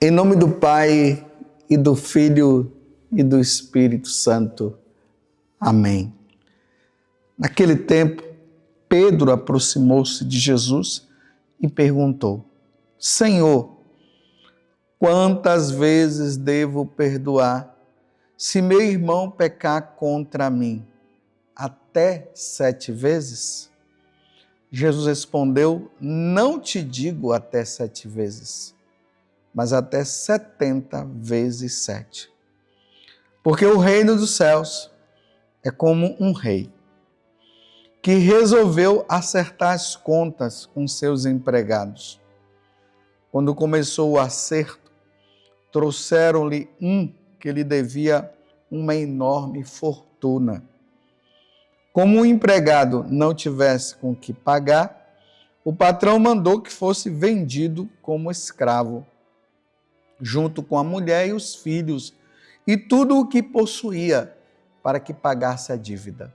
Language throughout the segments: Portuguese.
Em nome do Pai, e do Filho, e do Espírito Santo. Amém. Naquele tempo, Pedro aproximou-se de Jesus e perguntou: Senhor, quantas vezes devo perdoar se meu irmão pecar contra mim? Até 7 vezes? Jesus respondeu: não te digo até 7 vezes, mas até 70 vezes 7. Porque o reino dos céus é como um rei que resolveu acertar as contas com seus empregados. Quando começou o acerto, trouxeram-lhe um que lhe devia uma enorme fortuna. Como o empregado não tivesse com que pagar, o patrão mandou que fosse vendido como escravo, junto com a mulher e os filhos, e tudo o que possuía, para que pagasse a dívida.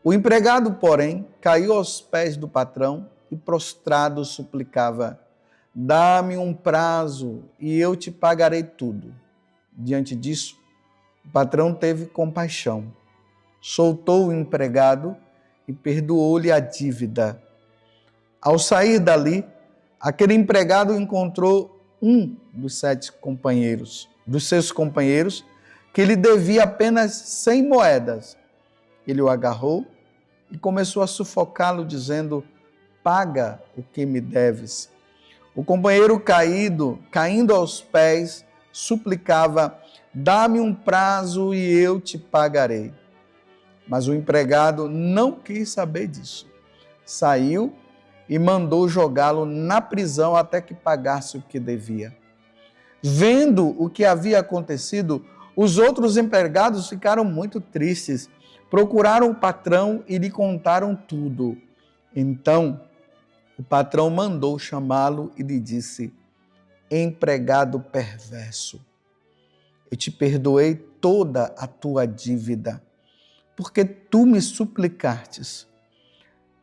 O empregado, porém, caiu aos pés do patrão e prostrado suplicava: dá-me um prazo e eu te pagarei tudo. Diante disso, o patrão teve compaixão, soltou o empregado e perdoou-lhe a dívida. Ao sair dali, aquele empregado encontrou um dos seus companheiros, que lhe devia apenas 100 moedas. Ele o agarrou e começou a sufocá-lo, dizendo: paga o que me deves. O companheiro caindo aos pés, suplicava: dá-me um prazo e eu te pagarei. Mas o empregado não quis saber disso. Saiu e mandou jogá-lo na prisão até que pagasse o que devia. Vendo o que havia acontecido, os outros empregados ficaram muito tristes. Procuraram o patrão e lhe contaram tudo. Então, o patrão mandou chamá-lo e lhe disse: empregado perverso, eu te perdoei toda a tua dívida, porque tu me suplicastes.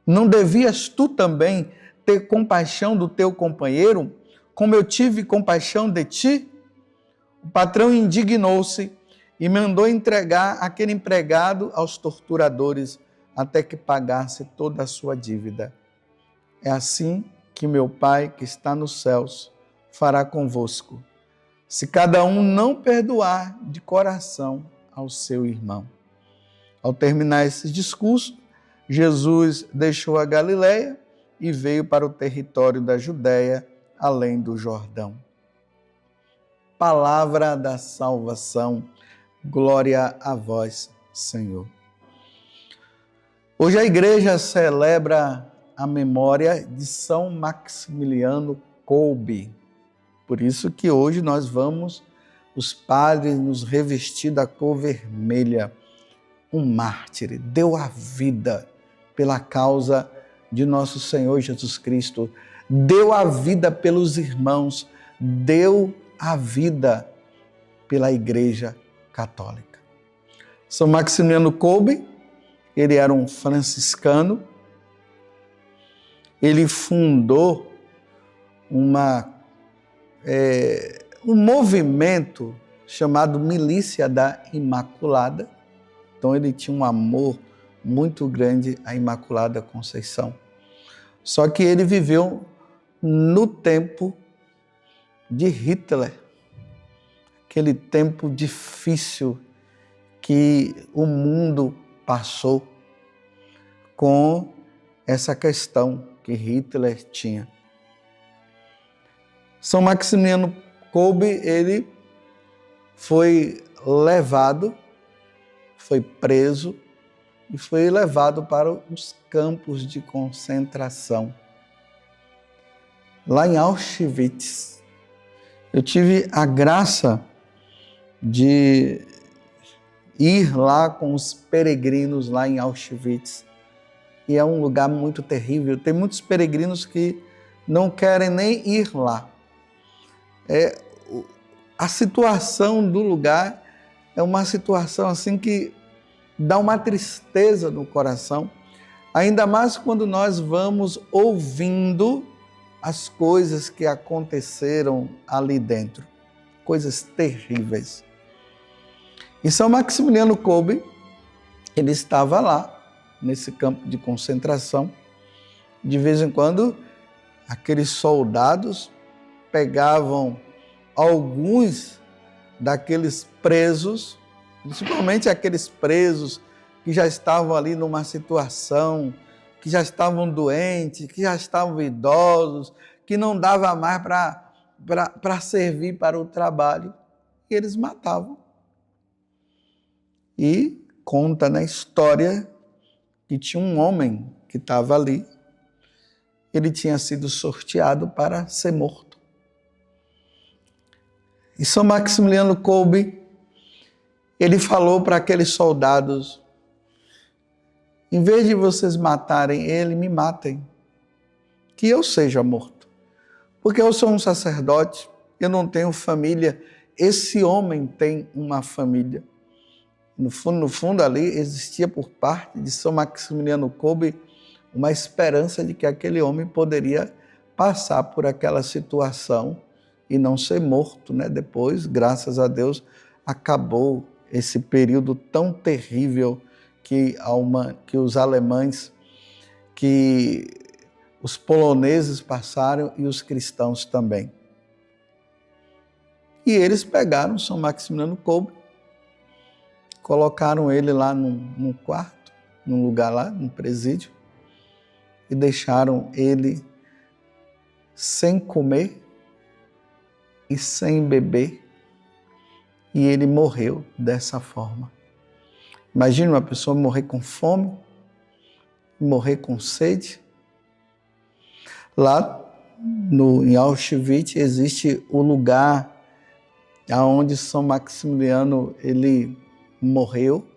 Não devias tu também ter compaixão do teu companheiro, como eu tive compaixão de ti? O patrão indignou-se e mandou entregar aquele empregado aos torturadores até que pagasse toda a sua dívida. É assim que meu Pai, que está nos céus, fará convosco, se cada um não perdoar de coração ao seu irmão. Ao terminar esse discurso, Jesus deixou a Galileia e veio para o território da Judéia, além do Jordão. Palavra da salvação, glória a vós, Senhor. Hoje a igreja celebra a memória de São Maximiliano Kolbe. Por isso que hoje nós vamos, os padres, nos revestir da cor vermelha. Um mártir, deu a vida pela causa de nosso Senhor Jesus Cristo, deu a vida pelos irmãos, deu a vida pela Igreja Católica. São Maximiliano Kolbe, ele era um franciscano, ele fundou um movimento chamado Milícia da Imaculada. Então ele tinha um amor muito grande à Imaculada Conceição. Só que ele viveu no tempo de Hitler, aquele tempo difícil que o mundo passou com essa questão que Hitler tinha. São Maximiliano Kolbe, ele foi levado, foi preso e foi levado para os campos de concentração. Lá em Auschwitz, eu tive a graça de ir lá com os peregrinos lá em Auschwitz. E é um lugar muito terrível. Tem muitos peregrinos que não querem nem ir lá. A situação do lugar é uma situação assim que dá uma tristeza no coração, ainda mais quando nós vamos ouvindo as coisas que aconteceram ali dentro. Coisas terríveis. E São Maximiliano Kolbe, ele estava lá, nesse campo de concentração. De vez em quando, aqueles soldados pegavam alguns daqueles presos, principalmente aqueles presos que já estavam ali numa situação, que já estavam doentes, que já estavam idosos, que não dava mais para servir para o trabalho, e eles matavam. E conta na história que tinha um homem que estava ali, ele tinha sido sorteado para ser morto. E São Maximiliano Kolbe, ele falou para aqueles soldados: em vez de vocês matarem ele, me matem, que eu seja morto. Porque eu sou um sacerdote, eu não tenho família, esse homem tem uma família. No fundo ali existia por parte de São Maximiliano Kolbe uma esperança de que aquele homem poderia passar por aquela situação e não ser morto, né? Depois, graças a Deus, acabou esse período tão terrível que os alemães, que os poloneses passaram e os cristãos também. E eles pegaram São Maximiliano Kolbe, colocaram ele lá num quarto, num lugar lá, num presídio, e deixaram ele sem comer e sem beber, e ele morreu dessa forma. Imagina uma pessoa morrer com fome, morrer com sede. Lá em Auschwitz existe o lugar onde São Maximiliano ele morreu,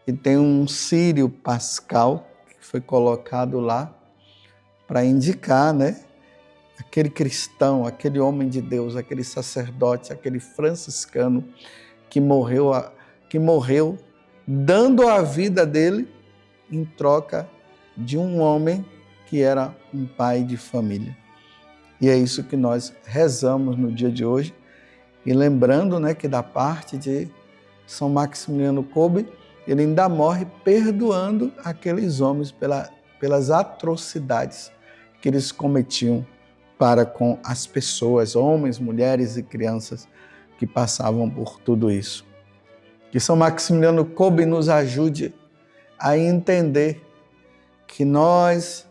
e tem um círio pascal que foi colocado lá para indicar, né, aquele cristão, aquele homem de Deus, aquele sacerdote, aquele franciscano que morreu dando a vida dele em troca de um homem que era um pai de família. E é isso que nós rezamos no dia de hoje, e lembrando, né, que da parte de São Maximiliano Kolbe, ele ainda morre perdoando aqueles homens pelas atrocidades que eles cometiam para com as pessoas, homens, mulheres e crianças que passavam por tudo isso. Que São Maximiliano Kolbe nos ajude a entender que nós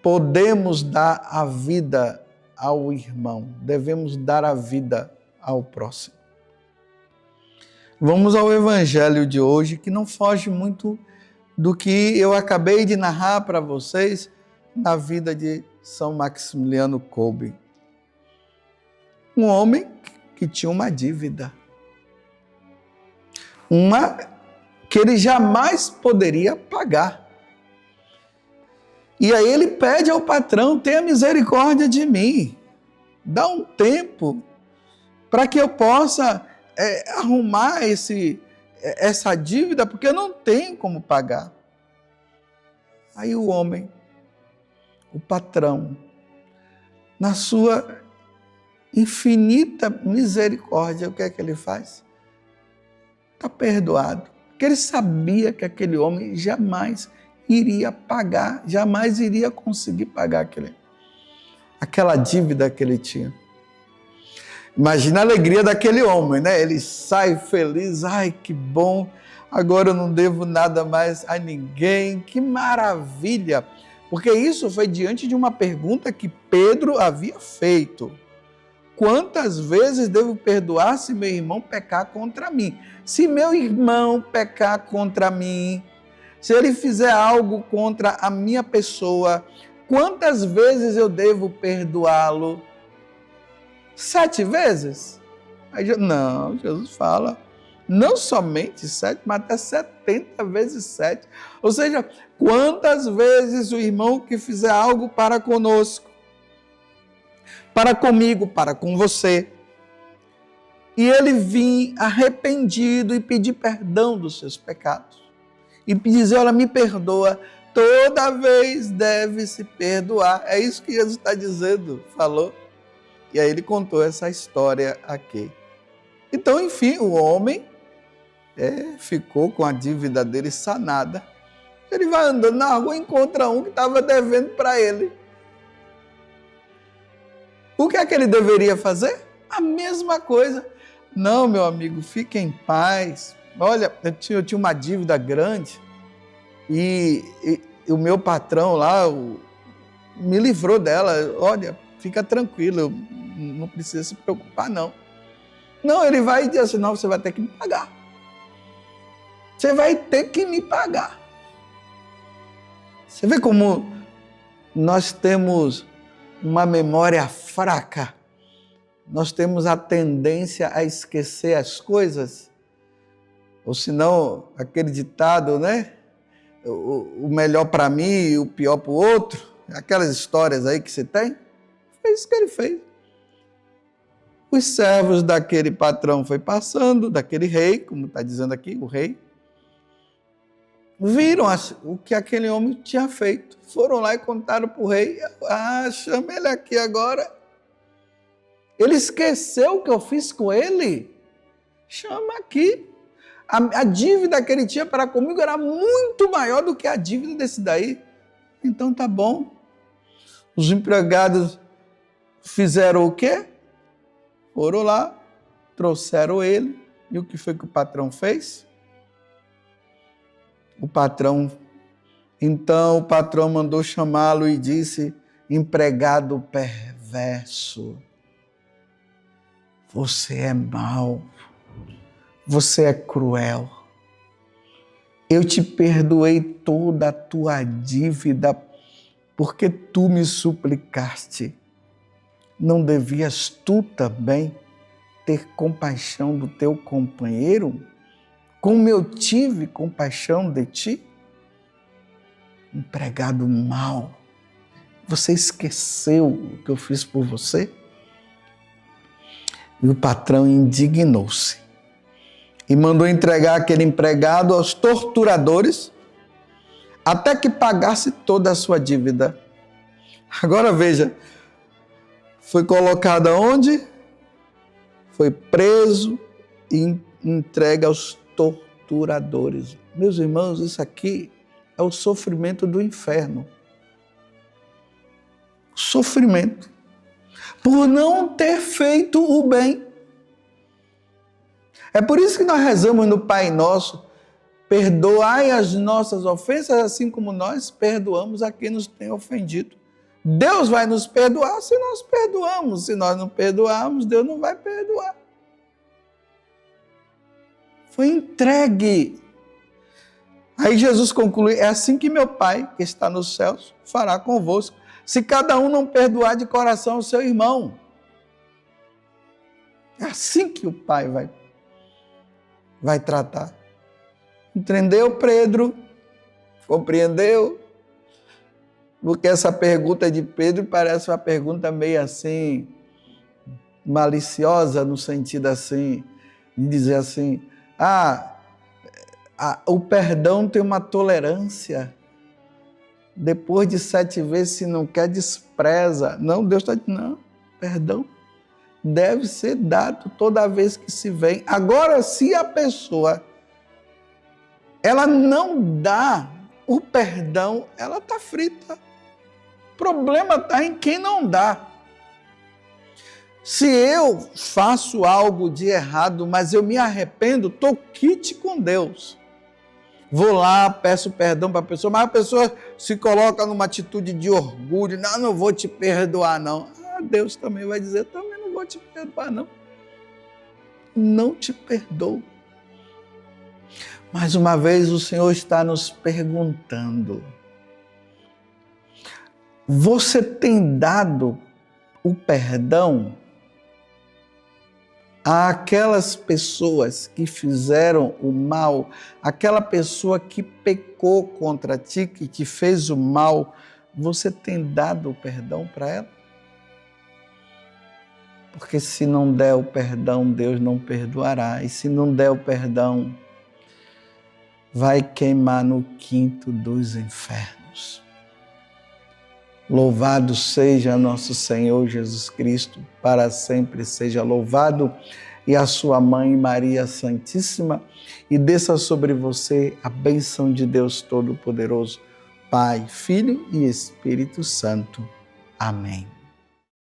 podemos dar a vida ao irmão, devemos dar a vida ao próximo. Vamos ao Evangelho de hoje, que não foge muito do que eu acabei de narrar para vocês na vida de São Maximiliano Kolbe. Um homem que tinha uma dívida, que ele jamais poderia pagar. E aí ele pede ao patrão: tenha misericórdia de mim, dá um tempo para que eu possa arrumar essa dívida, porque eu não tenho como pagar. Aí o homem, o patrão, na sua infinita misericórdia, o que é que ele faz? Está perdoado, porque ele sabia que aquele homem jamais iria pagar, jamais iria conseguir pagar aquela dívida que ele tinha. Imagina a alegria daquele homem, né? Ele sai feliz: ai, que bom, agora eu não devo nada mais a ninguém, que maravilha! Porque isso foi diante de uma pergunta que Pedro havia feito: quantas vezes devo perdoar se meu irmão pecar contra mim? Se meu irmão pecar contra mim, se ele fizer algo contra a minha pessoa, quantas vezes eu devo perdoá-lo? 7 vezes? Aí, não, Jesus fala, não somente 7, mas até 70 vezes 7. Ou seja, quantas vezes o irmão que fizer algo para conosco, para comigo, para com você, e ele vir arrependido e pedir perdão dos seus pecados, e dizer: olha, me perdoa, toda vez deve se perdoar. É isso que Jesus está dizendo, falou. E aí ele contou essa história aqui. Então, enfim, o homem ficou com a dívida dele sanada. Ele vai andando na rua e encontra um que estava devendo para ele. O que é que ele deveria fazer? A mesma coisa. Não, meu amigo, fique em paz. Olha, eu tinha uma dívida grande e o meu patrão lá me livrou dela. Olha, fica tranquilo, não precisa se preocupar, não. Não, ele vai dizer assim, não, você vai ter que me pagar. Você vai ter que me pagar. Você vê como nós temos uma memória fraca. Nós temos a tendência a esquecer as coisas. Ou senão, aquele ditado, né? O melhor para mim e o pior para o outro. Aquelas histórias aí que você tem. Foi isso que ele fez. Os servos daquele patrão foi passando, daquele rei, como está dizendo aqui, o rei. Viram o que aquele homem tinha feito. Foram lá e contaram para o rei. Ah, chama ele aqui agora. Ele esqueceu o que eu fiz com ele? Chama aqui. A dívida que ele tinha para comigo era muito maior do que a dívida desse daí. Então tá bom. Os empregados fizeram o quê? Foram lá, trouxeram ele. E o que foi que o patrão fez? Então o patrão mandou chamá-lo e disse: empregado perverso, você é mau, você é cruel. Eu te perdoei toda a tua dívida porque tu me suplicaste. Não devias tu também ter compaixão do teu companheiro, como eu tive compaixão de ti? Empregado mau, você esqueceu o que eu fiz por você? E o patrão indignou-se e mandou entregar aquele empregado aos torturadores até que pagasse toda a sua dívida. Agora veja, foi colocado aonde? Foi preso e entregue aos torturadores. Meus irmãos, isso aqui é o sofrimento do inferno. Sofrimento. Por não ter feito o bem. É por isso que nós rezamos no Pai Nosso: perdoai as nossas ofensas, assim como nós perdoamos a quem nos tem ofendido. Deus vai nos perdoar se nós perdoamos. Se nós não perdoarmos, Deus não vai perdoar. Foi entregue. Aí Jesus conclui: é assim que meu Pai, que está nos céus, fará convosco, se cada um não perdoar de coração o seu irmão. É assim que o Pai vai tratar. Entendeu, Pedro? Compreendeu? Porque essa pergunta de Pedro parece uma pergunta meio assim, maliciosa, no sentido assim, de dizer assim: o perdão tem uma tolerância. Depois de 7 vezes, se não quer, despreza. Não, Deus está dizendo, não, perdão deve ser dado toda vez que se vem. Agora, se a pessoa ela não dá o perdão, ela está frita. O problema está em quem não dá. Se eu faço algo de errado, mas eu me arrependo, estou quite com Deus. Vou lá, peço perdão para a pessoa, mas a pessoa se coloca numa atitude de orgulho. Não vou te perdoar, não. Deus também vai dizer, também não vou te perdoar, não. Não te perdoo. Mais uma vez o Senhor está nos perguntando: você tem dado o perdão àquelas pessoas que fizeram o mal, aquela pessoa que pecou contra ti, que te fez o mal, você tem dado o perdão para ela? Porque se não der o perdão, Deus não perdoará. E se não der o perdão, vai queimar no quinto dos infernos. irmãos. Louvado seja nosso Senhor Jesus Cristo, para sempre seja louvado, e a sua mãe Maria Santíssima, e desça sobre você a bênção de Deus Todo-Poderoso, Pai, Filho e Espírito Santo. Amém.